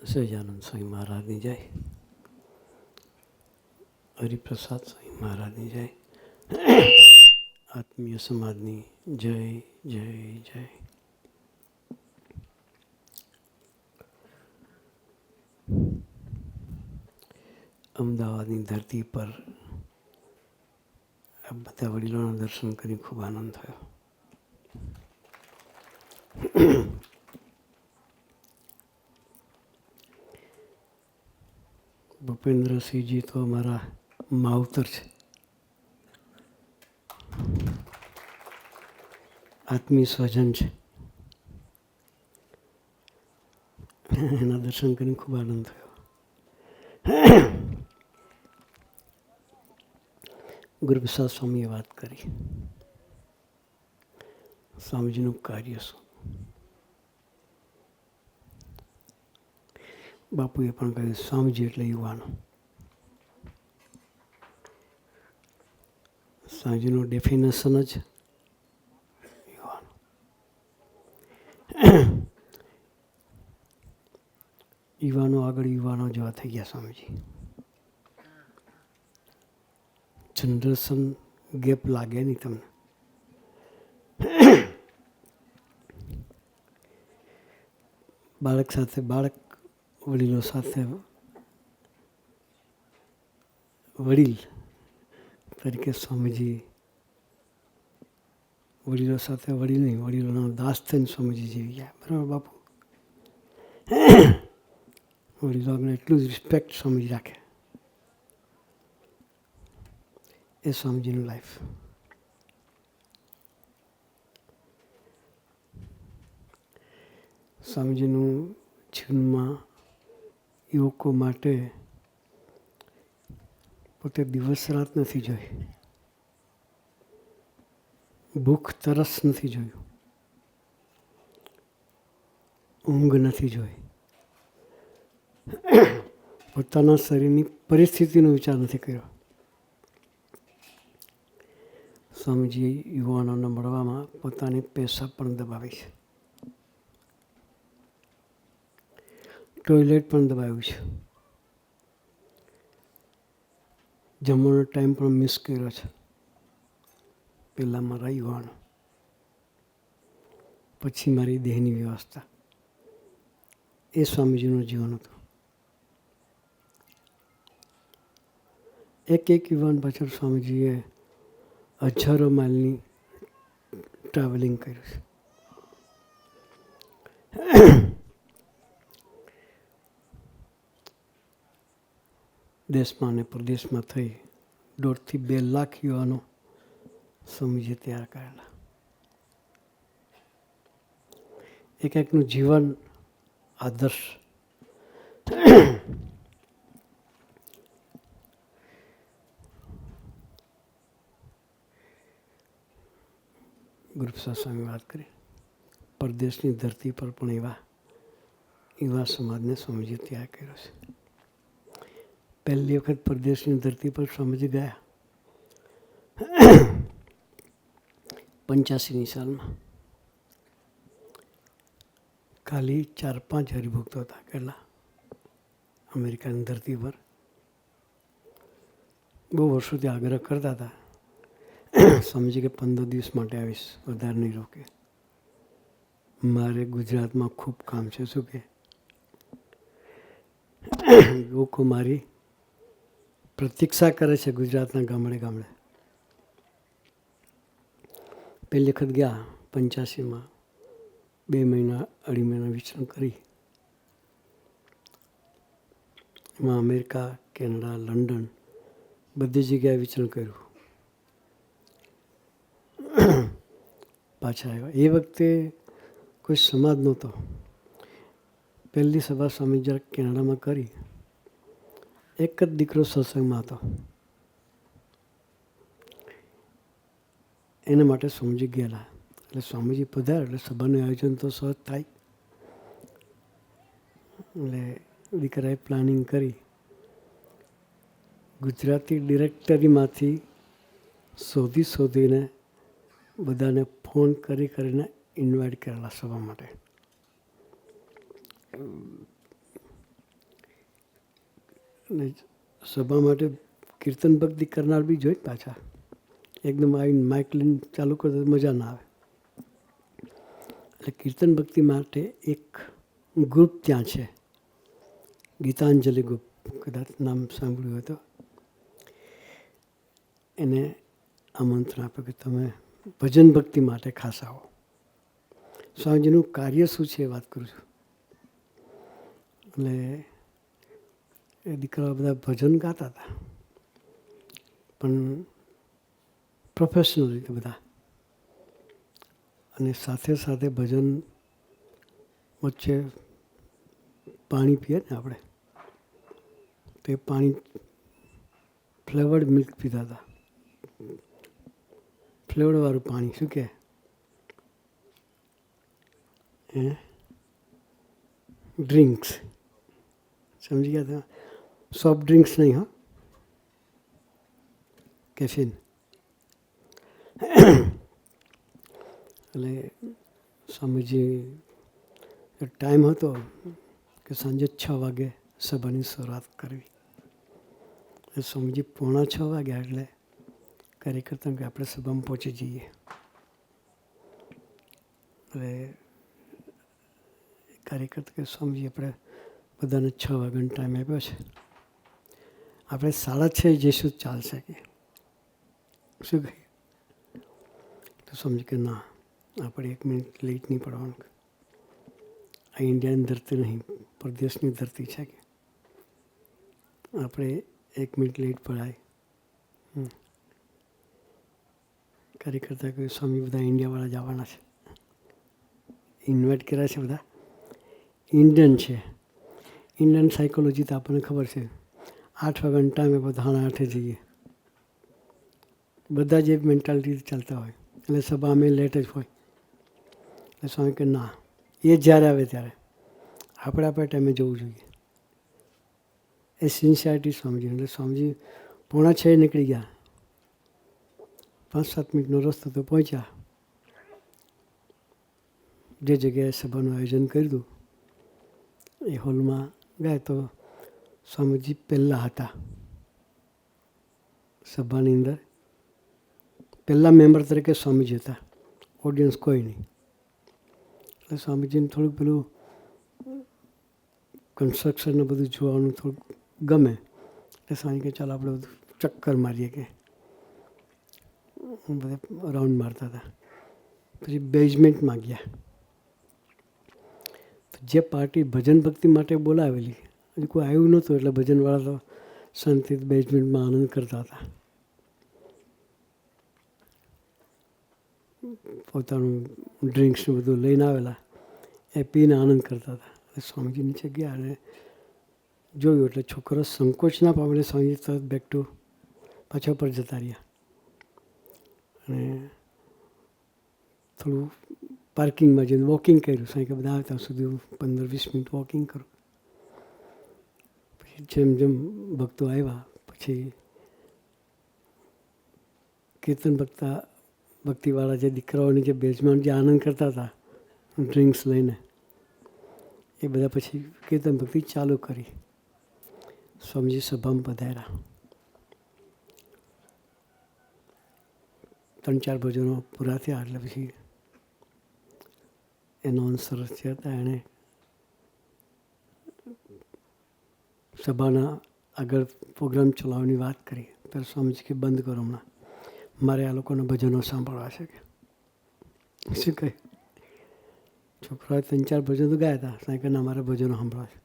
સહજાનંદ સ્વામી મહારાજની જય, હરિપ્રસાદ સ્વામી મહારાજની જય, આત્મીય સમાજની જય જય જય. અમદાવાદની ધરતી પર આ બધા વડીલોના દર્શન કરી ખૂબ આનંદ થયો. ભૂપેન્દ્રસિંહજી તો અમારા માવતર છે, આત્મીય સ્વજન છે. એના દર્શન કરીને ખૂબ આનંદ થયો. ગુરુપ્રસાદ સ્વામીએ વાત કરી સ્વામીજીનું કાર્ય શું. બાપુએ પણ કહ્યું સ્વામીજી એટલે યુવાનો. સ્વામીજીનું ડેફિનેશન જ યુવાનો. યુવાનો આગળ યુવાનો જેવા થઈ ગયા સ્વામીજી. જનરેશન ગેપ લાગે નહીં તમને. બાળક સાથે બાળક, વડીલો સાથે વડીલ તરીકે સ્વામીજી, વડીલો સાથે વડીલ નહીં, વડીલોનો દાસ થઈને સ્વામીજી જીવી ગયા. બરાબર બાપુ? વડીલો આપણે એટલું જ રિસ્પેક્ટ સ્વામીજી રાખે. એ સ્વામીજીનું લાઈફ. સ્વામીજીનું જીવનમાં યુવકો માટે પોતે દિવસ રાત નથી જોઈ, ભૂખ તરસ નથી જોયું, ઊંઘ નથી જોઈ, પોતાના શરીરની પરિસ્થિતિનો વિચાર નથી કર્યો. સ્વામીજી યુવાનોને મળવામાં પોતાની પૈસા પણ દબાવી છે, ટોયલેટ પણ દબાવ્યું છે, જમવાનો ટાઈમ પણ મિસ કર્યો છે. પહેલાં મારા યુવાનો, પછી મારી દેહની વ્યવસ્થા. એ સ્વામીજીનું જીવન હતું. એક યુવાન પાછળ સ્વામીજીએ હજારો માઇલની ટ્રાવેલિંગ કર્યું છે. દેશમાં અને પ્રદેશમાં થઈ 1.5 થી 2 લાખ યુવાનો સ્વામીજીએ તૈયાર કરેલા. એકનું જીવન આદર્શ. ગુરુપ્રસાદ સ્વામી વાત કરી પરદેશની ધરતી પર પણ એવા સમાજને સ્વામીજી તૈયાર કર્યો છે. પહેલી વખત પરદેશની ધરતી પર સ્વામીજી ગયા 85ની સાલમાં. ખાલી 4-5 હરિભક્તો હતા. કેટલા? અમેરિકાની ધરતી પર. બહુ વર્ષોથી આગ્રહ કરતા હતા સ્વામીજી કે 15 દિવસ માટે આવીશ, વધારે નહીં રોકે, મારે ગુજરાતમાં ખૂબ કામ છે. શું કે લોકો મારી પ્રતીક્ષા કરે છે ગુજરાતના ગામડે ગામડે. પહેલી વખત ગયા 85માં, 2 મહિના 2.5 મહિના વિચરણ કરી. એમાં અમેરિકા, કેનેડા, લંડન બધી જગ્યાએ વિચરણ કર્યું. પાછા આવ્યા. એ વખતે કોઈ સમાજ નહોતો. પહેલી સભા સ્વામી જ્યારે કેનેડામાં કરી, એક જ દીકરો સત્સંગમાં હતો. એના માટે સ્વામીજી ગયેલા. એટલે સ્વામીજી પધાર એટલે સભાનું આયોજન તો સહજ થાય. એટલે દીકરાએ પ્લાનિંગ કરી ગુજરાતી ડિરેક્ટરીમાંથી શોધીને બધાને ફોન કરીને ઇન્વાઇટ કરેલા સભા માટે. અને સભા માટે કીર્તન ભક્તિ કરનાર બી જોઈએ પાછા. એકદમ આવીને માઇક લઈને ચાલુ કરો તો મજા ના આવે. એટલે કીર્તન ભક્તિ માટે એક ગ્રુપ ત્યાં છે, ગીતાંજલિ ગ્રુપ, કદાચ નામ સાંભળ્યું હોય તો. એને આમંત્રણ આપ્યું કે તમે ભજન ભક્તિ માટે ખાસ આવો. સ્વામીજીનું કાર્ય શું છે એ વાત કરું છું. એટલે એ દીકરાઓ બધા ભજન ગાતા હતા, પણ પ્રોફેશનલ રીતે બધા. અને સાથે સાથે ભજન વચ્ચે પાણી પીએ ને આપણે, તો એ પાણી ફ્લેવર્ડ મિલ્ક પીતા હતા. ફ્લેવરવાળું પાણી, શું કહે ડ્રિંક્સ, સમજી ગયા તમે? સોફ્ટ ડ્રિંક્સ નહીં, હા, કેફીન. એટલે સ્વામીજી ટાઈમ હતો કે સાંજે 6 વાગે સભાની શરૂઆત કરવી. એટલે સ્વામીજી 5:45 વાગ્યા એટલે કાર્યકર્તા કે આપણે સભામાં પહોંચી જઈએ. એટલે કાર્યકર્તા કે સ્વામીજી આપણે બધાને 6 વાગ્યાનો ટાઈમ આપ્યો છે, આપણે 6:30 જઈશું ચાલશે કે શું કહીએ? તો સમજી કે ના, આપણે 1 મિનિટ લેટ નહીં પડવાનું. આ ઇન્ડિયાની ધરતી નહીં, પરદેશની ધરતી છે કે આપણે 1 મિનિટ લેટ પડાય. કાર્યકર્તા કહ્યું સ્વામી બધા ઇન્ડિયાવાળા જવાના છે, ઇન્વાઇટ કર્યા છે, બધા ઇન્ડિયન છે. ઇન્ડિયન સાયકોલોજી તો આપણને ખબર છે, 8 વાગ્યાનો ટાઈમે બધા 8:30 જઈએ, બધા જે મેન્ટાલિટી ચાલતા હોય. એટલે સભા અમે લેટ જ હોય. એટલે સ્વામી કે ના, એ જ્યારે આવે ત્યારે આપણે ટાઈમે જવું જોઈએ. એ સિન્સિયરિટી સ્વામીજી. એટલે સ્વામીજી 5:45 નીકળી ગયા, 5-7 મિનિટનો રસ્તો તો પહોંચ્યા. જે જગ્યાએ સભાનું આયોજન કર્યું એ હોલમાં ગયા તો સ્વામીજી પહેલાં હતા સભાની અંદર. પહેલાં મેમ્બર તરીકે સ્વામીજી હતા, ઓડિયન્સ કોઈ નહીં. એટલે સ્વામીજીને થોડુંક પેલું કન્સ્ટ્રક્શનને બધું જોવાનું થોડુંક ગમે. એટલે સ્વામી કે ચાલો આપણે બધું ચક્કર મારીએ, કે બધા રાઉન્ડ મારતા હતા. પછી બેઝમેન્ટમાં ગયા. જે પાર્ટી ભજન ભક્તિ માટે બોલાવેલી હજી કોઈ આવ્યું નહોતું, એટલે ભજનવાળા તો શાંતિ બેઝમેન્ટમાં આનંદ કરતા હતા. પોતાનું ડ્રિંક્સને બધું લઈને આવેલા, એ પીને આનંદ કરતા હતા. એટલે સ્વામીજી નીચે ગયા અને જોયું એટલે છોકરો સંકોચ ના પામે. સ્વામીજી તરત બેક ટુ પાછા પર જતા રહ્યા અને થોડું પાર્કિંગમાં જઈને વોકિંગ કર્યું. સાંઈ કે બધા આવે ત્યાં સુધી 15-20 મિનિટ વોકિંગ કરું. પછી જેમ જેમ ભક્તો આવ્યા પછી કીર્તન ભક્તિવાળા જે દીકરાઓની જે બેઝમાં જે આનંદ કરતા હતા ડ્રિંક્સ લઈને, એ બધા પછી કીર્તન ભક્તિ ચાલુ કરી. સ્વામીજી સભામાં પધાર્યા. 3-4 ભજનો પૂરા થયા એટલે પછી એનાઉન્સર જે હતા એણે સભાના આગળ પ્રોગ્રામ ચલાવવાની વાત કરી. ત્યારે સ્વામીજી કે બંધ કરો, હમણાં મારે આ લોકોના ભજનો સાંભળવા છે. કે શું કહે? છોકરાએ 3-4 ભજનો ગાયા હતા. સાંઈ કે ના, મારે ભજનો સાંભળવા છે,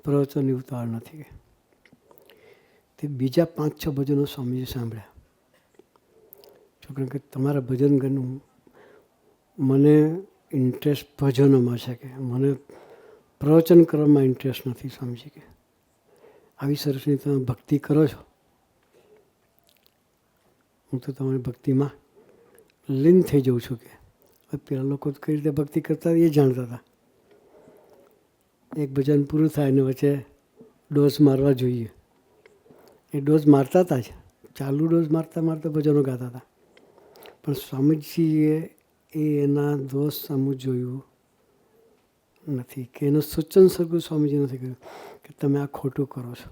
પ્રવચનની ઉતાવળ નથી. કે તે બીજા 5-6 ભજનો સ્વામીજી સાંભળ્યા. છોકરા કે તમારા ભજન ગનું મને ઇન્ટરેસ્ટ ભજનોમાં છે, કે મને પ્રવચન કરવામાં ઇન્ટરેસ્ટ નથી. સ્વામીજી કે આવી સરસની તમે ભક્તિ કરો છો, હું તો તમારી ભક્તિમાં લીન થઈ જાઉં છું. કે પેલા લોકો કઈ રીતે ભક્તિ કરતા એ જાણતા હતા. એક ભજન પૂરું થાય ને વચ્ચે ડોઝ મારવા જોઈએ, એ ડોઝ મારતા હતા જ, ચાલુ ડોઝ મારતા મારતા ભજનો ગાતા હતા. પણ સ્વામીજીએ એના દોષ સામું જોયું નથી, કે એનું સૂચન સરખું સ્વામીજી નથી કર્યું. કે તમે આ ખોટું કરો છો,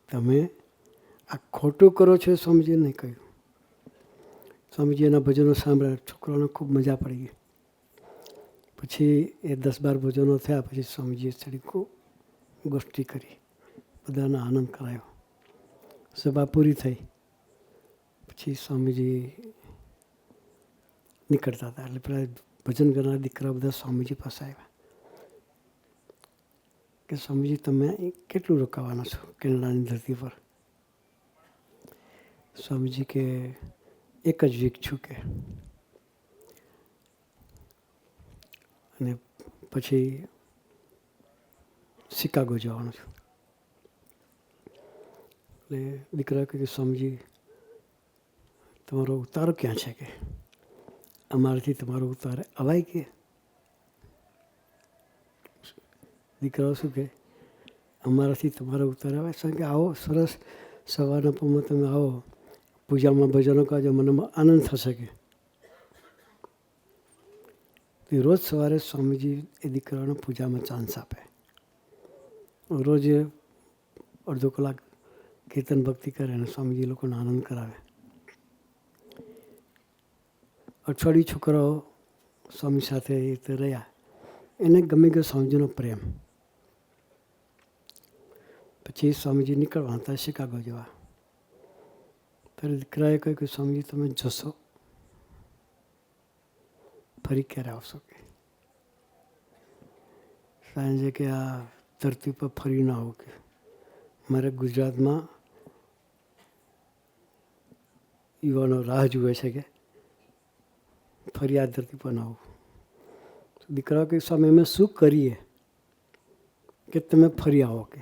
તમે આ ખોટું કરો છો. સ્વામીજી નહીં કહ્યું. સ્વામીજી એના ભજનો સાંભળ્યા, છોકરાઓને ખૂબ મજા પડી ગઈ. પછી એ 10-12 ભજનો થયા પછી સ્વામીજીએ થોડી ગોષ્ઠી કરી, બધાને આનંદ કરાયો. સભા પૂરી થઈ પછી સ્વામીજી નીકળતા હતા એટલે પેલા ભજન કરનાર દીકરા બધા સ્વામીજી પાસે આવ્યા કે સ્વામીજી તમે કેટલું રોકાવાના છો કેનેડાની ધરતી પર? સ્વામીજી કે 1 જ વીક છું કે, અને પછી શિકાગો જવાનું છું. એટલે દીકરા કહે કે સ્વામીજી તમારો ઉતારો ક્યાં છે કે અમારાથી તમારો ઉતારે અવાય કે? દીકરાઓ શું કહે અમારાથી તમારો ઉતાર અવાય? શું કે આવો સરસ સવારના પરમાં તમે આવો, પૂજામાં ભજનો કરજો, મને આનંદ થશે કે. રોજ સવારે સ્વામીજી એ દીકરાઓને પૂજામાં ચાન્સ આપે. રોજ અડધો કલાક કીર્તન ભક્તિ કરે અને સ્વામીજી લોકોને આનંદ કરાવે. અઠવાડિયું છોકરાઓ સ્વામી સાથે એ રીતે રહ્યા. એને ગમી ગયો સ્વામીજીનો પ્રેમ. પછી સ્વામીજી નીકળવા હતા શિકાગો જવા. ત્યારે દીકરાએ કહ્યું કે સ્વામીજી તમે જશો, ફરી ક્યારે આવશો કે? સાંજે કે આ ધરતી પર ફરી ના આવું કે મારે ગુજરાતમાં યુવાનો રાહ જુએ છે કે ફરી આ ધરતી પર ના આવું. દીકરાઓ કે સ્વામી અમે શું કરીએ કે તમે ફરી આવો કે?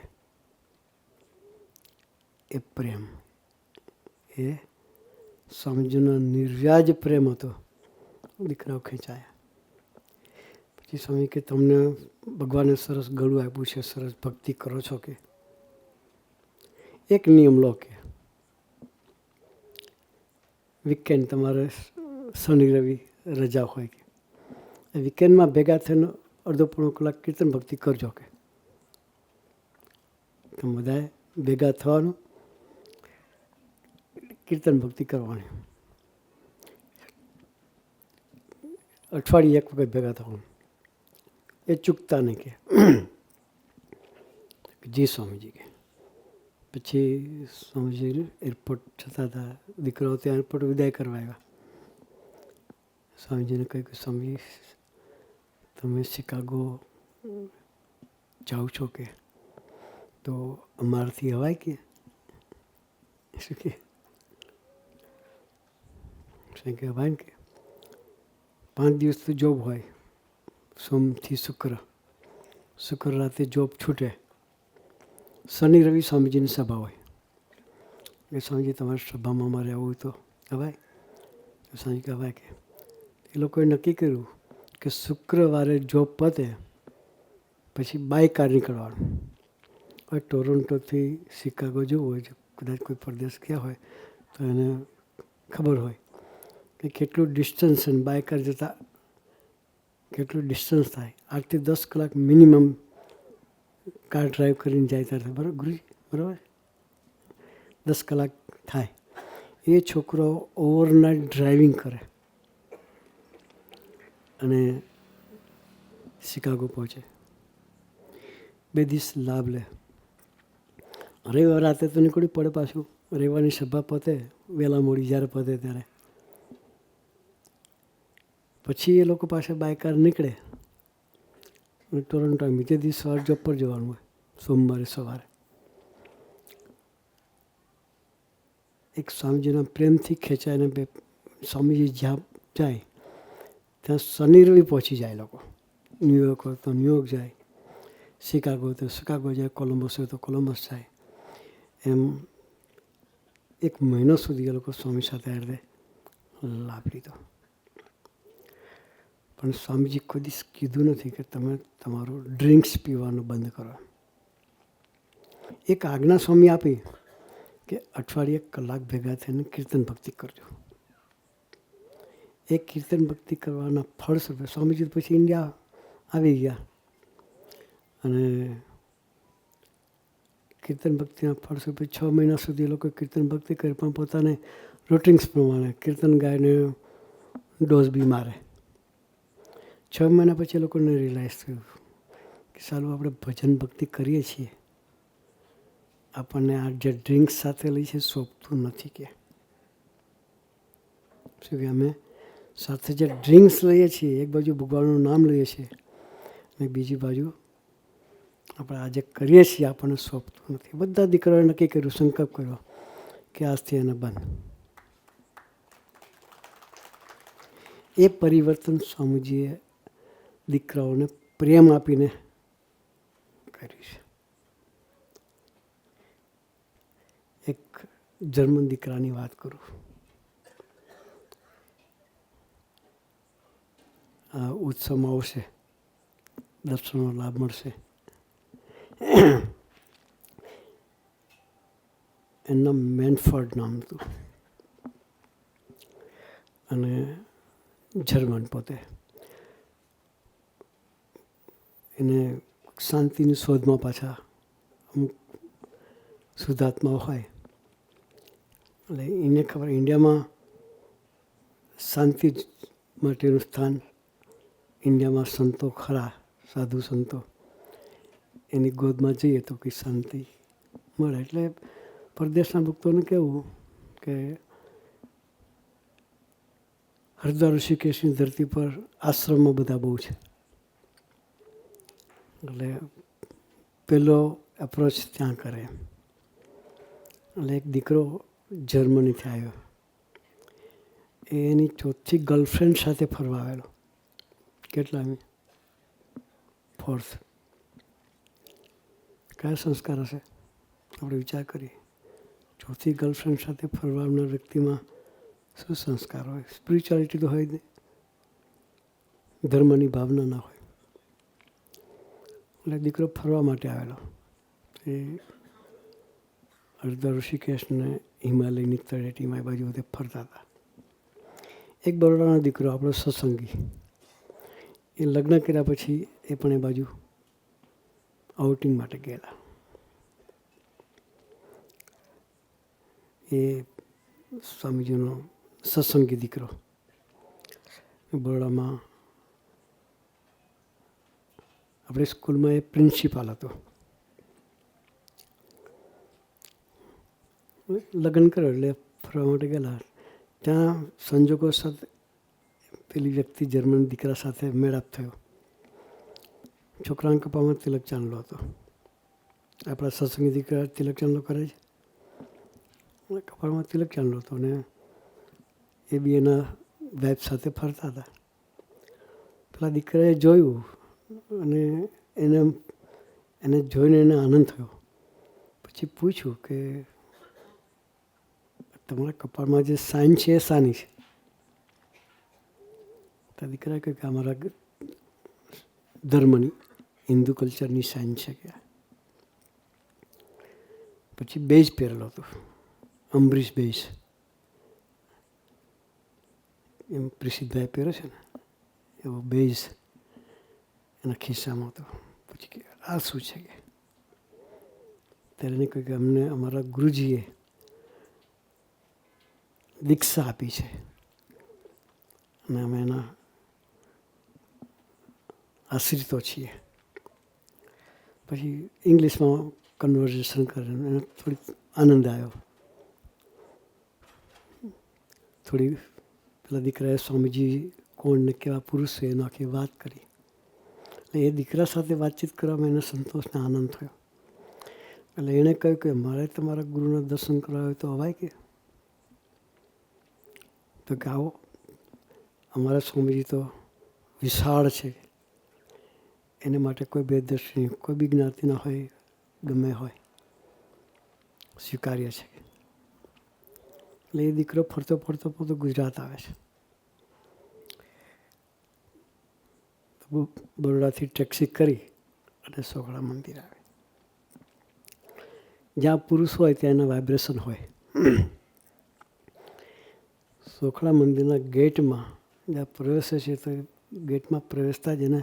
એ પ્રેમ, એ સ્વામીજીનો નિર્વ્યાજ પ્રેમ હતો. દીકરાઓ ખેંચાયા. પછી સ્વામી કે તમને ભગવાને સરસ ગળું આપ્યું છે, સરસ ભક્તિ કરો છો કે એક નિયમ લો કે વીકેન્ડ તમારે શનિ રવિ રજા હોય કે વીકેન્ડમાં ભેગા થઈને અડધો-પોણો કલાક કીર્તન ભક્તિ કરજો કે. તો બધાએ ભેગા થવાનું, કીર્તન ભક્તિ કરવાની. અઠવાડિયે 1 વખત ભેગા થવાનું. એ ચૂકતા નહીં કે જી સ્વામીજી કે. પછી સ્વામીજી એરપોર્ટ જતા હતા. દીકરાઓ ત્યાં એરપોર્ટ વિદાય કરવા આવ્યા. સ્વામીજીને કહ્યું કે સ્વામી તમે શિકાગો જાઓ છો કે તો અમારાથી અવાય કે? શું કે અવાય કે 5 દિવસ તો જોબ હોય, સોમથી શુક્ર. શુક્ર રાતે જોબ છૂટે, શનિ રવિ સ્વામીજીની સભા હોય. એ સ્વામીજી તમારી સભામાં મારે આવવું તો અવાય? સ્વામી કે અવાય કે. એ લોકોએ નક્કી કર્યું કે શુક્રવારે જોબ પતે પછી બાય કાર નીકળવાનું. હવે ટોરોન્ટોથી શિકાગો જવું હોય, કદાચ કોઈ પરદેશ ગયા હોય તો એને ખબર હોય કે કેટલું ડિસ્ટન્સ છે. બાય કાર જતાં કેટલું ડિસ્ટન્સ થાય. 8 થી 10 કલાક મિનિમમ કાર ડ્રાઈવ કરીને જાય ત્યારે બરાબર ગુરુજી, બરાબર 10 કલાક થાય. એ છોકરો ઓવરનાઇટ ડ્રાઇવિંગ કરે અને શિકાગો પહોંચે. 2 દિવસ લાભ લે. રવિવાર રાતે તો નીકળવું પડે પાછું. રવિવારની સભા પતે વહેલા મોડી જ્યારે પતે ત્યારે. પછી એ લોકો પાસે બાય કાર નીકળે અને ટોરન્ટો બીજે દિવસ સવારે જોબ પર જવાનું હોય. સોમવારે સવારે એક સ્વામીજીના પ્રેમથી ખેંચાઈને સ્વામીજી જ્યાં જાય ત્યાં શનિ રવિ પહોંચી જાય લોકો. ન્યુયોર્ક હોય તો ન્યુયોર્ક જાય, શિકાગો હોય તો શિકાગો જાય, કોલંબસ હોય તો કોલંબસ જાય. એમ 1 મહિનો સુધી એ લોકો સ્વામી સાથે આ રીતે લાભ લીધો. પણ સ્વામીજી કોઈ દિવસ કીધું નથી કે તમે તમારું ડ્રિંક્સ પીવાનું બંધ કરો. એક આજ્ઞા સ્વામી આપી કે અઠવાડિયે 1 કલાક ભેગા થઈને કીર્તન ભક્તિ કરજો. એ કીર્તન ભક્તિ કરવાના ફળ સ્વરૂપે સ્વામીજી પછી ઇન્ડિયા આવી ગયા. અને કીર્તન ભક્તિના ફળ સ્વરૂપે 6 મહિના સુધી એ લોકો કીર્તન ભક્તિ કરે, પણ પોતાને રૂટિન્સ પ્રમાણે કીર્તન ગાયને ડોઝ બી મારે. 6 મહિના પછી એ લોકોને રિયલાઇઝ થયું કે સાલું આપણે ભજન ભક્તિ કરીએ છીએ, આપણને આ જે ડ્રિંક્સ સાથે લઈ છે શોભતું નથી. કે શું કે અમે સાથે જે ડ્રિંક્સ લઈએ છીએ, એક બાજુ ભગવાનનું નામ લઈએ છીએ અને બીજી બાજુ આપણે આજે કરીએ છીએ આપણને શોભતું નથી. બધા દીકરાઓએ નક્કી કર્યું, સંકલ્પ કર્યો કે આજથી એને બંધ. એ પરિવર્તન સ્વામીજીએ દીકરાઓને પ્રેમ આપીને કર્યું છે. એક જર્મન દીકરાની વાત કરું. આ ઉત્સવમાં આવશે, દર્શનનો લાભ મળશે. એમના મેનફર્ડ નામ હતું અને જર્મન પોતે. એને શાંતિની શોધમાં પાછા અમુક શુદ્ધાત્માઓ હોય એટલે એને ખબર ઇન્ડિયામાં શાંતિ માટેનું સ્થાન, ઇન્ડિયામાં સંતો ખરા, સાધુ સંતો, એની ગોદમાં જઈએ તો કંઈ શાંતિ મળે. એટલે પરદેશના ભક્તોને કહેવું કે હરિદ્વાર ઋષિકેશની ધરતી પર આશ્રમમાં બધા બહુ છે. એટલે પહેલો એપ્રોચ ત્યાં કરે. એટલે એક દીકરો જર્મનીથી આવ્યો, એની ચોથી ગર્લફ્રેન્ડ સાથે ફરવા આવેલો. કેટલામી? 4th. કયા સંસ્કાર હશે? આપણે વિચાર કરીએ. ચોથી ગર્લફ્રેન્ડ સાથે ફરવા આવનાર વ્યક્તિમાં શું સંસ્કાર હોય? સ્પિરિચ્યુઆલિટી તો હોય જ નહીં, ધર્મની ભાવના ના હોય. એટલે દીકરો ફરવા માટે આવેલો. એ હરિદ્વાર ઋષિકેશને હિમાલયની તળેટીમાં એ બાજુ બધે ફરતા હતા. એક બરોડાનો દીકરો, આપણો સત્સંગી, એ લગ્ન કર્યા પછી એ પણ એ બાજુ આઉટિંગ માટે ગયેલા. એ સ્વામીજીનો સત્સંગી દીકરો બરોડામાં આપણી સ્કૂલમાં એ પ્રિન્સિપાલ હતો. લગ્ન કર્યો એટલે ફરવા માટે ગયેલા. ત્યાં સંજોગો સાથે પેલી વ્યક્તિ જર્મન દીકરા સાથે મેળાપ થયો. છોકરાના કપાળમાં તિલક ચાંદલો હતો. આપણા સત્સંગી દીકરા તિલક ચાંદલો કરે છે, કપાળમાં તિલક ચાંદલો હતો અને એ બી એના વાઇફ સાથે ફરતા હતા. પેલા દીકરાએ જોયું અને એને જોઈને એને આનંદ થયો. પછી પૂછ્યું કે તમારા કપાળમાં જે સાઇન છે એ શાની છે? તો દીકરાએ કહ્યું કે અમારા ધર્મની, હિન્દુ કલ્ચરની સાઇન છે. કે પછી બેજ પહેરેલો હતો, અમ્બરીશ બેજ, એમ પ્રસિદ્ધભાઈ પહેરે છે ને એવો બેજ એના ખિસ્સામાં હતો. પછી કે આ શું છે? કે ત્યારે એને કહ્યું કે અમને અમારા ગુરુજીએ દીક્ષા આપી છે અને અમે એના આશ્રિતો છીએ. પછી ઇંગ્લિશમાં કન્વર્ઝેશન કરીને એને થોડીક આનંદ આવ્યો. થોડી પેલા દીકરાએ સ્વામીજી કોણ ને કેવા પુરુષ છે એનો આખી વાત કરી. એટલે એ દીકરા સાથે વાતચીત કરવામાં એને સંતોષને આનંદ થયો. એટલે એણે કહ્યું કે મારે તમારા ગુરુના દર્શન કરવા હોય તો અવાય? કે તો કે આવો, અમારા સ્વામીજી તો વિશાળ છે, એને માટે કોઈ ભેદદ્રષ્ટિ નહીં, કોઈ બી જ્ઞાતિના હોય, ગમે હોય, સ્વીકાર્ય છે. એટલે એ દીકરો ફરતો ફરતો ફરતો ગુજરાત આવે છે. બરોડાથી ટેક્સી કરી અને સોખડા મંદિર આવે. જ્યાં પુરુષ હોય ત્યાં એના વાઇબ્રેશન હોય. સોખડા મંદિરના ગેટમાં જ્યાં પ્રવેશે છે તો ગેટમાં પ્રવેશતા જ એને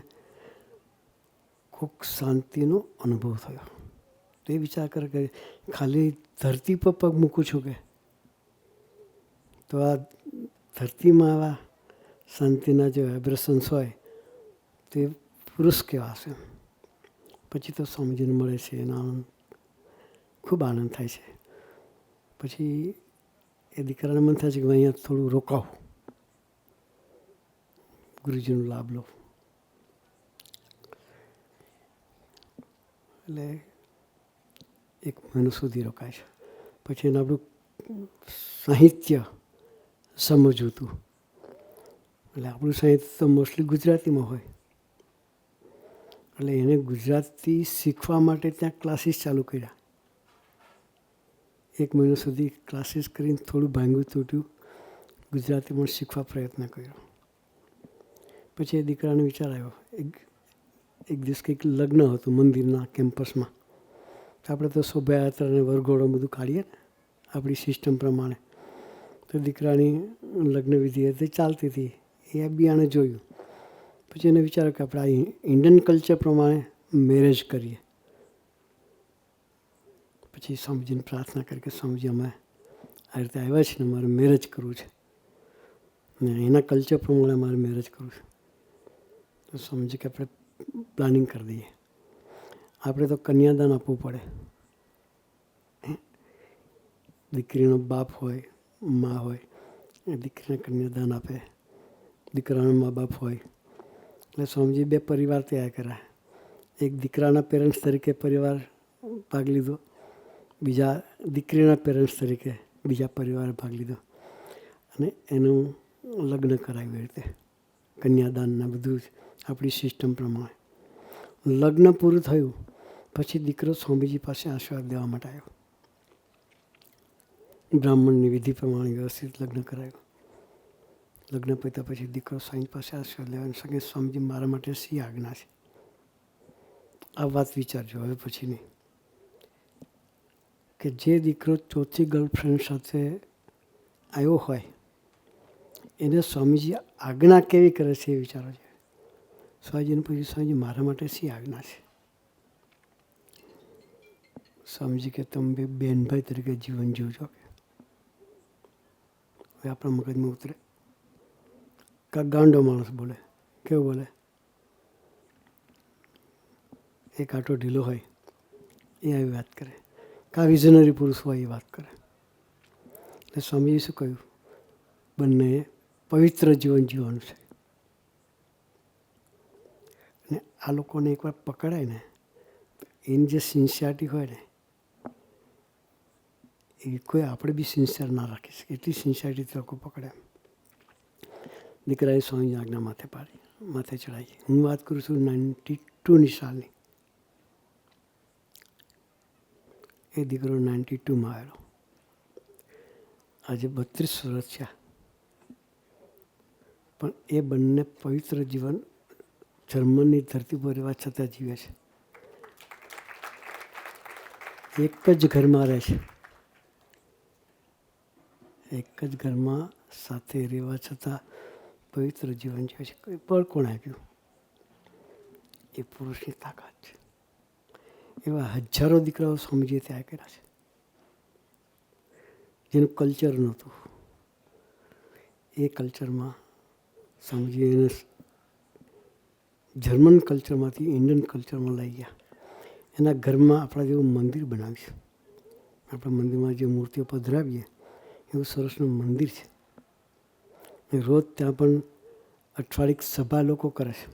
કોઈક શાંતિનો અનુભવ થયો. તો એ વિચાર કરે કે ખાલી ધરતી પર પગ મૂકું છું કે તો આ ધરતીમાં આવા શાંતિના જે વાઇબ્રેશન્સ હોય તે પુરુષ કહેવાશે. પછી તો સ્વામીજીને મળે છે, એનો આનંદ ખૂબ આનંદ થાય છે. પછી એ દીકરાને મન થાય છે કે અહીંયા થોડું રોકાવું, ગુરુજીનો લાભ લો. એટલે 1 મહિનો સુધી રોકાય છે. પછી એને આપણું સાહિત્ય સમજવું હતું. એટલે આપણું સાહિત્ય તો મોસ્ટલી ગુજરાતીમાં હોય. એટલે એને ગુજરાતી શીખવા માટે ત્યાં ક્લાસીસ ચાલુ કર્યા. 1 મહિનો સુધી ક્લાસીસ કરીને થોડું ભાંગ્યું તૂટ્યું ગુજરાતી પણ શીખવા પ્રયત્ન કર્યો. પછી એ દીકરાને વિચાર આવ્યો, એક દિવસ કંઈક લગ્ન હતું મંદિરના કેમ્પસમાં. તો આપણે તો શોભાયાત્રા અને વરઘોડો બધું કાઢીએ ને આપણી સિસ્ટમ પ્રમાણે. તો દીકરાની લગ્ન વિધિ હતી ચાલતી હતી, એ બિયાણે જોયું. પછી એને વિચાર્યું કે આપણે આ ઇન્ડિયન કલ્ચર પ્રમાણે મેરેજ કરીએ. પછી સ્વામીજીને પ્રાર્થના કરી કે સ્વામીજી અમે આ રીતે આવ્યા છીએ ને મારે મેરેજ કરવું છે ને એના કલ્ચર પ્રમાણે મારે મેરેજ કરવું છે. તો સ્વામીજી કે આપણે પ્લાનિંગ કરી દઈએ. આપણે તો કન્યાદાન આપવું પડે. દીકરીનો બાપ હોય, મા હોય, એ દીકરીને કન્યાદાન આપે. દીકરાના મા બાપ હોય. એટલે સ્વામીજી 2 પરિવાર તૈયાર કર્યા. એક દીકરાના પેરેન્ટ્સ તરીકે પરિવાર ભાગ લીધો, બીજા દીકરીના પેરેન્ટ્સ તરીકે બીજા પરિવારે ભાગ લીધો અને એનું લગ્ન કરાવ્યું. એ રીતે કન્યાદાનના બધું જ આપણી સિસ્ટમ પ્રમાણે. લગ્ન પૂરું થયું પછી દીકરો સ્વામીજી પાસે આશીર્વાદ દેવા માટે આવ્યો. બ્રાહ્મણની વિધિ પ્રમાણે વ્યવસ્થિત લગ્ન કરાવ્યું. લગ્ન પત્યા પછી દીકરો સ્વામી પાસે આશીર્વાદ લેવાની શકે સ્વામીજી મારા માટે શી આજ્ઞા છે. આ વાત વિચારજો હવે પછીની, કે જે દીકરો ચોથી ગર્લફ્રેન્ડ સાથે આવ્યો હોય એને સ્વામીજી આજ્ઞા કેવી કરે છે એ વિચારો છે. સ્વામીજીને પૂછ્યું સ્વામીજી મારા માટે શી આજ્ઞા છે. સ્વામીજી કે તમે બેનભાઈ તરીકે જીવન જીવજો. હવે આપણા મગજમાં ઉતરે. કાં ગાંડો માણસ બોલે. કેવું બોલે? એક આટો ઢીલો હોય એ આવી વાત કરે. કાં વિઝનરી પુરુષ હોય એ વાત કરે. એટલે સ્વામીએ શું કહ્યું? બંનેએ પવિત્ર જીવન જીવવાનું છે. અને આ લોકોને એકવાર પકડાય ને એની જે સિન્સિયરિટી હોય ને એ કોઈ આપણે બી સિન્સિયર ના રાખી શકીએ. એટલી સિન્સિયરિટીથી લોકો પકડે. દીકરાએ સ્વામીની આજ્ઞા માથે ચડાવી. હું વાત કરું છું 92ની સાલની. એ દીકરો 92માં આવેલો. આજે 32 વર્ષ થયા. પણ એ બંને પવિત્ર જીવન જર્મનની ધરતી પર રહેવા છતાં જીવે છે. એક જ ઘરમાં રહે છે. એક જ ઘરમાં સાથે રહેવા છતાં પવિત્ર જીવન જીવે છે. કોઈ બળ કોણ આપ્યું? એ પુરુષની તાકાત છે. એવા હજારો દીકરાઓ સ્વામીજીએ તૈયાર કર્યા છે જેનું કલ્ચર નહોતું. એ કલ્ચરમાં સ્વામીજી એને જર્મન કલ્ચરમાંથી ઇન્ડિયન કલ્ચરમાં લઈ ગયા. એના ઘરમાં આપણા જેવું મંદિર બનાવ્યું. આપણા મંદિરમાં જે મૂર્તિઓ પધરાવીએ એવું સરસનું મંદિર છે. રોજ ત્યાં પણ અઠવાડિક સભા લોકો કરે છે.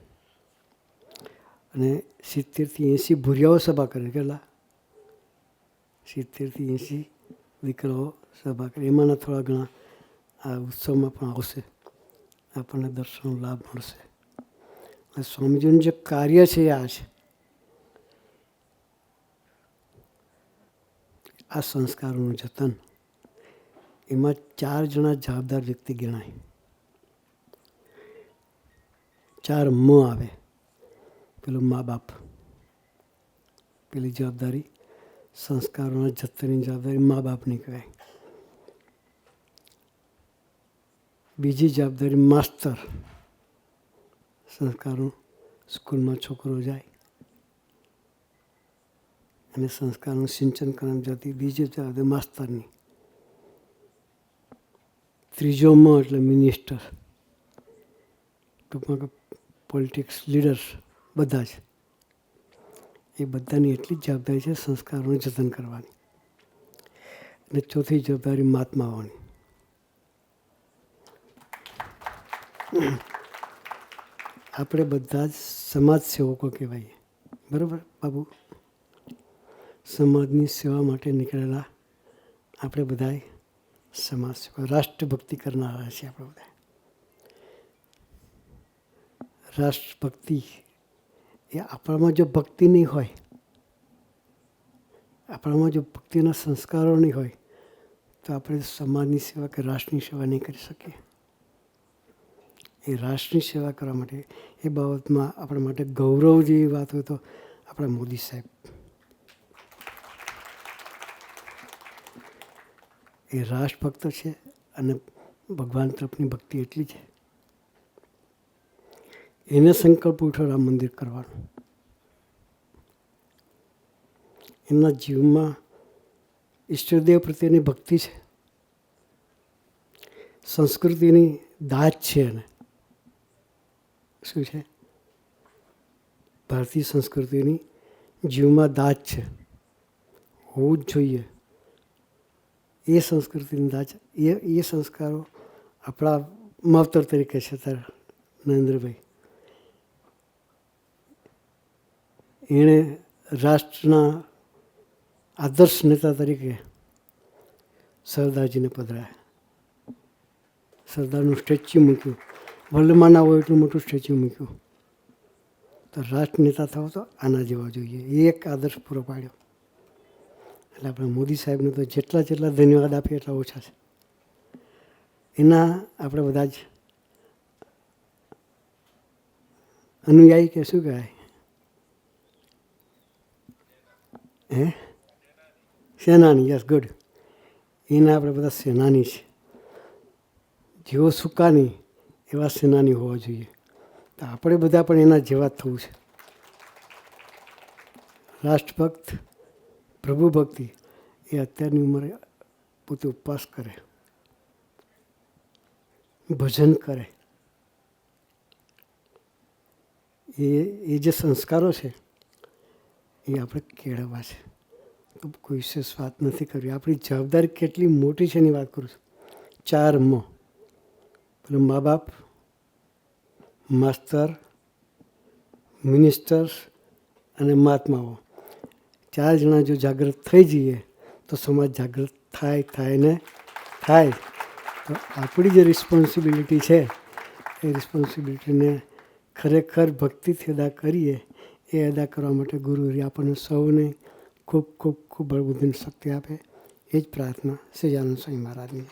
અને 70થી 80 ભૂરિયાઓ સભા કરે. કેટલા? 70થી 80 દીકરાઓ સભા કરે. એમાંના થોડા ઘણા આ ઉત્સવમાં પણ આવશે. આપણને દર્શનનો લાભ મળશે. સ્વામીજીનું જે કાર્ય છે એ આ છે. આ સંસ્કારોનું જતન. એમાં 4 જણા જવાબદાર વ્યક્તિ ગણાય. 4 મ આવે. પેલું મા બાપ, પેલી જવાબદારી સંસ્કારોના જતનની જવાબદારી મા બાપની કહેવાય. બીજી જવાબદારી માસ્તર, સંસ્કારો સ્કૂલમાં છોકરો જાય અને સંસ્કારનું સિંચન કરવાની જતી. બીજી જવાબદારી માસ્તરની. ત્રીજો મ એટલે મિનિસ્ટર, ટૂંકમાં પોલિટિક્સ લીડર્સ બધા જ. એ બધાની એટલી જ જવાબદારી છે સંસ્કારોનું જતન કરવાની. અને ચોથી જવાબદારી મહાત્માઓની. આપણે બધા જ સમાજ સેવકો કહેવાય. બરાબર બાબુ? સમાજની સેવા માટે નીકળેલા આપણે બધા સમાજ સેવકો, રાષ્ટ્રભક્તિ કરનારા છીએ આપણે બધા. રાષ્ટ્રભક્તિ એ આપણામાં જો ભક્તિ નહીં હોય, આપણામાં જો ભક્તિના સંસ્કારો નહીં હોય, તો આપણે સમાજની સેવા કે રાષ્ટ્રની સેવા નહીં કરી શકીએ. એ રાષ્ટ્રની સેવા કરવા માટે એ બાબતમાં આપણા માટે ગૌરવ જેવી વાત હોય તો આપણા મોદી સાહેબ. એ રાષ્ટ્રભક્ત છે અને ભગવાન તરફની ભક્તિ એટલી છે. એને સંકલ્પ ઉઠ્યો રામ મંદિર કરવાનો. એમના જીવનમાં ઈષ્ટદેવ પ્રત્યેની ભક્તિ છે, સંસ્કૃતિની દાજ છે. એને શું છે? ભારતીય સંસ્કૃતિની જીવમાં દાજ છે, હોવું જ જોઈએ. એ સંસ્કૃતિની દાજ, એ સંસ્કારો આપણા માવતર તરીકે છે. તારા નરેન્દ્રભાઈ, એણે રાષ્ટ્રના આદર્શ નેતા તરીકે સરદારજીને પધરાયા. સરદારનું સ્ટેચ્યુ મૂક્યું. વર્લ્ડમાં ના હોય એટલું મોટું સ્ટેચ્યુ મૂક્યું. તો રાષ્ટ્ર નેતા થવો તો આના જેવા જોઈએ. એ એક આદર્શ પૂરો પાડ્યો. એટલે આપણે મોદી સાહેબને તો જેટલા ધન્યવાદ આપીએ એટલા ઓછા છે. એના આપણે બધા જ અનુયાયી કે શું કહેવાય? સેનાની. Yes, good. એના આપણે બધા સેનાની છે. જેવો સુકાની એવા સેનાની હોવા જોઈએ. તો આપણે બધા પણ એના જેવા જ થવું છે. રાષ્ટ્રભક્ત, પ્રભુ ભક્તિ એ અત્યારની ઉંમરે પોતે ઉપવાસ કરે, ભજન કરે. એ જે સંસ્કારો છે એ આપણે કેળવવા છે. તો કોઈ વિશેષ વાત નથી કરવી. આપણી જવાબદારી કેટલી મોટી છે એની વાત કરું છું. 4 મ. પેલું મા બાપ, માસ્તર, મિનિસ્ટર્સ અને મહાત્માઓ. 4 જણા જો જાગૃત થઈ જઈએ તો સમાજ જાગૃત થાય ને થાય. તો આપણી જે રિસ્પોન્સિબિલિટી છે એ રિસ્પોન્સિબિલિટીને ખરેખર ભક્તિથી અદા કરીએ. એ અદા કરવા માટે ગુરુ આપણને સૌને ખૂબ ખૂબ ખૂબ બળબુદ્ધિની શક્તિ આપે. એ જ પ્રાર્થના સહજાનંદ સ્વામી મહારાજની.